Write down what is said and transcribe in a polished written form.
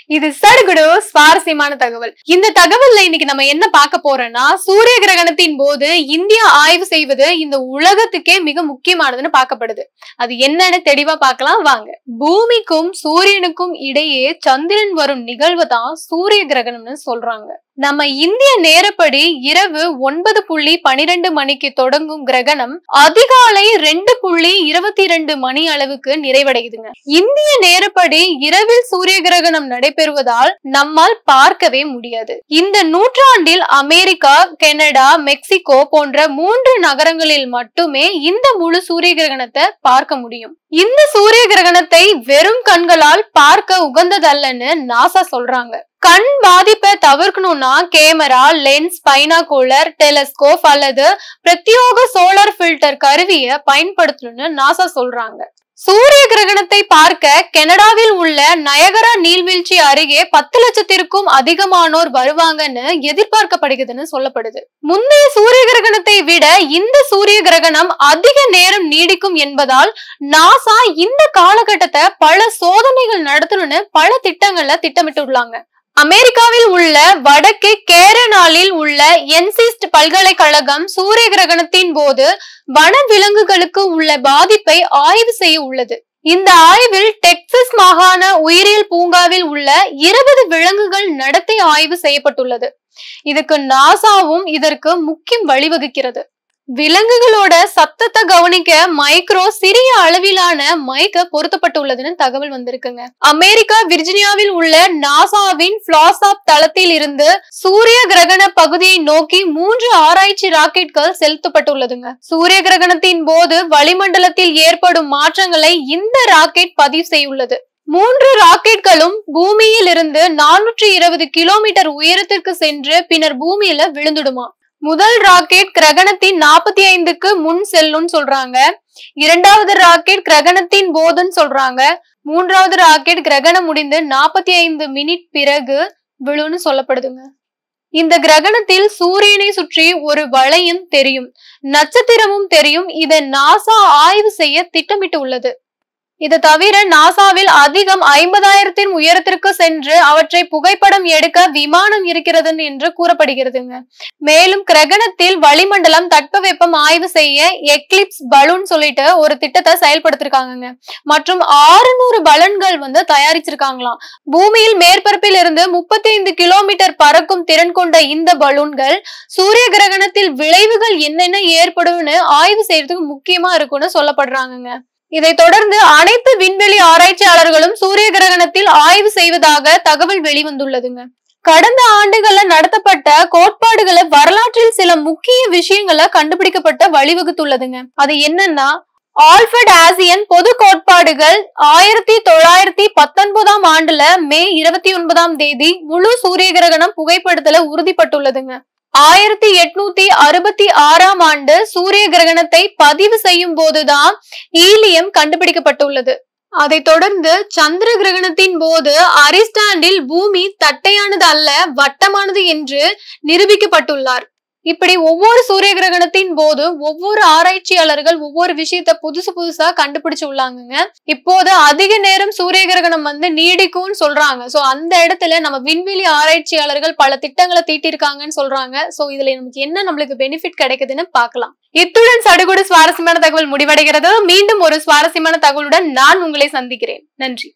இது சடுகுடு சுவாரஸ்யமான தகவல். இந்த தகவல்ல இன்னைக்கு நம்ம என்ன பார்க்க போறோம்னா, சூரிய கிரகணத்தின் போது இந்தியா ஆய்வு செய்வது இந்த உலகத்துக்கே மிக முக்கியமானதுன்னு பார்க்கப்படுது. அது என்னன்னு தெளிவா பார்க்கலாம் வாங்க. பூமிக்கும் சூரியனுக்கும் இடையே சந்திரன் வரும் நிகழ்வு தான் சூரிய கிரகணம்னு சொல்றாங்க. நம்ம இந்திய நேரப்படி இரவு 9:12 மணிக்கு தொடங்கும் கிரகணம் அதிகாலை 2:22 மணி அளவுக்கு நிறைவடையுதுங்க. இந்திய நேரப்படி இரவில் சூரிய கிரகணம் நடைபெறுவதால் நம்மால் பார்க்கவே முடியாது. இந்த நூற்றாண்டில் அமெரிக்கா, கனடா, மெக்சிகோ போன்ற 3 நகரங்களில் மட்டுமே இந்த முழு சூரிய கிரகணத்தை பார்க்க முடியும். இந்த சூரிய கிரகணத்தை வெறும் கண்களால் பார்க்க உகந்ததல்லன்னு நாசா சொல்றாங்க. கண் பாதிப்பை தவிர்க்கணும்னா கேமரா, லென்ஸ், பைனாகுலர், டெலஸ்கோப் அல்லது பிரத்யோக சோலார் ஃபில்டர் கருவியை பயன்படுத்தணும்னு நாசா சொல்றாங்க. சூரிய கிரகணத்தை பார்க்க கனடாவில் உள்ள நயகரா நீர்வீழ்ச்சி அருகே 10 லட்சத்திற்கும் அதிகமானோர் வருவாங்கன்னு எதிர்பார்க்கப்படுகிறதுன்னு சொல்லப்படுது. முந்தைய சூரிய கிரகணத்தை விட இந்த சூரிய கிரகணம் அதிக நேரம் நீடிக்கும் என்பதால் நாசா இந்த காலகட்டத்தை பல சோதனைகள் நடத்தணும்னு பல திட்டங்கள்ல திட்டமிட்டுள்ளாங்க. அமெரிக்காவில் உள்ள வடக்கு கேரனாலில் உள்ள என்சிஸ்ட் பல்கலைக்கழகம் சூரிய கிரகணத்தின் போது வன விலங்குகளுக்கு உள்ள பாதிப்பை ஆய்வு செய்ய உள்ளது. இந்த ஆய்வில் டெக்சஸ் மாகாண உயிரியல் பூங்காவில் உள்ள 20 விலங்குகள் நடத்தை ஆய்வு செய்யப்பட்டுள்ளது. இதுக்கு நாசாவும் இதற்கு முக்கிய வழிவகுக்கிறது. விலங்குகளோட சத்தத்தை கவனிக்க மைக்ரோ சிறிய அளவிலான மைக்க பொருத்தப்பட்டுள்ளதுன்னு தகவல் வந்திருக்குங்க. அமெரிக்கா விர்ஜீனியாவில் உள்ள நாசாவின் பிளாசாப் தளத்தில் இருந்து சூரிய கிரகண பகுதியை நோக்கி 3 ஆராய்ச்சி ராக்கெட்கள் செலுத்தப்பட்டுள்ளதுங்க. சூரிய கிரகணத்தின் போது வளிமண்டலத்தில் ஏற்படும் மாற்றங்களை இந்த ராக்கெட் பதிவு செய்துள்ளது. 3 ராக்கெட்களும் பூமியில் இருந்து 420 கிலோமீட்டர் உயரத்திற்கு சென்று பின்னர் பூமியில விழுந்துடுமா. முதல் ராக்கெட் கிரகணத்தின் 45க்கு முன் செல்லும் சொல்றாங்க. இரண்டாவது ராக்கெட் கிரகணத்தின் போதுன்னு சொல்றாங்க. மூன்றாவது ராக்கெட் கிரகணம் முடிந்து 45 மினிட் பிறகு விழுன்னு சொல்லப்படுதுங்க. இந்த கிரகணத்தில் சூரியனை சுற்றி ஒரு வளையம் தெரியும், நட்சத்திரமும் தெரியும். இதை நாசா ஆய்வு செய்ய திட்டமிட்டு உள்ளது. இதை தவிர நாசாவில் அதிகம் 50,000 உயரத்திற்கு சென்று அவற்றை புகைப்படம் எடுக்க விமானம் இருக்கிறது என்று கூறப்படுகிறதுங்க. மேலும் கிரகணத்தில் வளிமண்டலம் தட்பவெப்பம் ஆய்வு செய்ய எக்லிப்ஸ் பலூன் சொல்லிட்டு ஒரு திட்டத்தை செயல்படுத்திருக்காங்க. மற்றும் 600 பலூன்கள் தயாரிச்சிருக்காங்களாம். பூமியில் மேற்பரப்பில் இருந்து 35 கிலோமீட்டர் பறக்கும் திறன் கொண்ட இந்த பலூன்கள் சூரிய கிரகணத்தில் விளைவுகள் என்னென்ன ஏற்படும்னு ஆய்வு செய்யறதுக்கு முக்கியமா இருக்கும்னு சொல்லப்படுறாங்க. இதை தொடர்ந்து அனைத்து விண்வெளி ஆராய்ச்சியாளர்களும் சூரிய கிரகணத்தில் ஆய்வு செய்வதாக தகவல் வெளிவந்துள்ளதுங்க. கடந்த ஆண்டுகள்ல நடத்தப்பட்ட கோட்பாடுகளை வரலாற்றில் சில முக்கிய விஷயங்களை கண்டுபிடிக்கப்பட்ட வழிவகுத்துள்ளதுங்க. அது என்னன்னா, ஆல்ஃபர்ட் ஆசியன் பொது கோட்பாடுகள் 1919 ஆண்டுல மே 29ஆம் தேதி முழு சூரிய கிரகணம் புகைப்படத்துல உறுதிப்பட்டுள்ளதுங்க. 1866ஆம் ஆண்டு சூரிய கிரகணத்தை பதிவு செய்யும் போதுதான் ஈலியம் கண்டுபிடிக்கப்பட்டுள்ளது. அதை தொடர்ந்து சந்திர கிரகணத்தின் போது அரிஸ்டாண்டில் பூமி தட்டையானது அல்ல வட்டமானது என்று நிரூபிக்கப்பட்டுள்ளார். இப்படி ஒவ்வொரு சூரிய கிரகணத்தின் போது ஒவ்வொரு ஆராய்ச்சியாளர்கள் ஒவ்வொரு விஷயத்த புதுசா கண்டுபிடிச்சு உள்ளாங்க. இப்போது அதிக நேரம் சூரிய கிரகணம் நீடிக்கும்னு சொல்றாங்க. சோ அந்த இடத்துல நம்ம விண்வெளி ஆராய்ச்சியாளர்கள் பல திட்டங்களை தீட்டிருக்காங்கன்னு சொல்றாங்க. சோ இதுல நம்மளுக்கு பெனிஃபிட் கிடைக்குதுன்னு பார்க்கலாம். இத்துடன் சடுகுடு சுவாரஸ்யமான தகவல் முடிவடைகிறது. மீண்டும் ஒரு சுவாரஸ்யமான தகவலுடன் நான் உங்களை சந்திக்கிறேன். நன்றி.